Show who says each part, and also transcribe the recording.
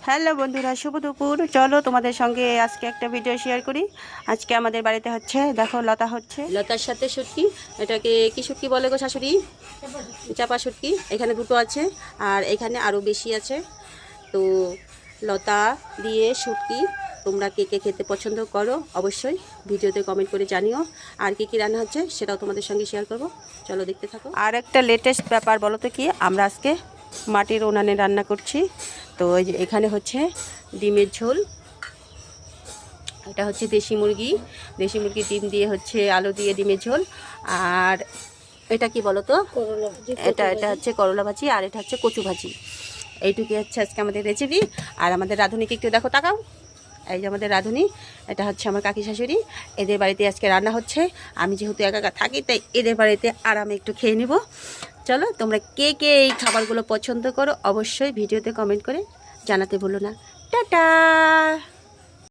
Speaker 1: Hello বন্ধুরা, শুভ দুপুর। চলো তোমাদের সঙ্গে আজকে একটা ভিডিও শেয়ার করি। আজকে আমাদের বাড়িতে হচ্ছে, দেখো লতা হচ্ছে, লতার সাথে শুটকি। এটাকে কি শুটকি বলে গো শাশুড়ি? চাপা শুটকি। এখানে দুটো আছে আর এখানে আরও বেশি আছে। তো লতা দিয়ে শুটকি তোমরা কে কে খেতে পছন্দ করো অবশ্যই ভিডিওতে কমেন্ট করে জানিও। আর কি কি রান্না হচ্ছে সেটাও তোমাদের সঙ্গে শেয়ার করব। চলো দেখতে থাকো। আর একটা লেটেস্ট ব্যাপার বলো তো কি, আমরা আজকে মাটির উনানে রান্না করছি। তো এই যে এখানে হচ্ছে ডিমের ঝোল, এটা হচ্ছে দেশি মুরগির ডিম দিয়ে হচ্ছে আলু দিয়ে ডিমের ঝোল। আর এটা কি বলো তো, এটা হচ্ছে করলা ভাজি, আর এটা হচ্ছে কচু ভাজি। এইটুকুই হচ্ছে আজকে আমাদের রেসিপি। আর আমাদের রাঁধুনিকে একটু দেখো, তাকাও। এই যে আমাদের রাঁধুনি, এটা হচ্ছে আমার কাকি শাশুড়ি। এদের বাড়িতে আজকে রান্না হচ্ছে। আমি যেহেতু একা একা থাকি তাই এদের বাড়িতে আরামে একটু খেয়ে নেব। চলো, তোমরা কে কে এই খাবারগুলো পছন্দ করো অবশ্যই ভিডিওতে কমেন্ট করে জানাতে ভুলো না। টাটা।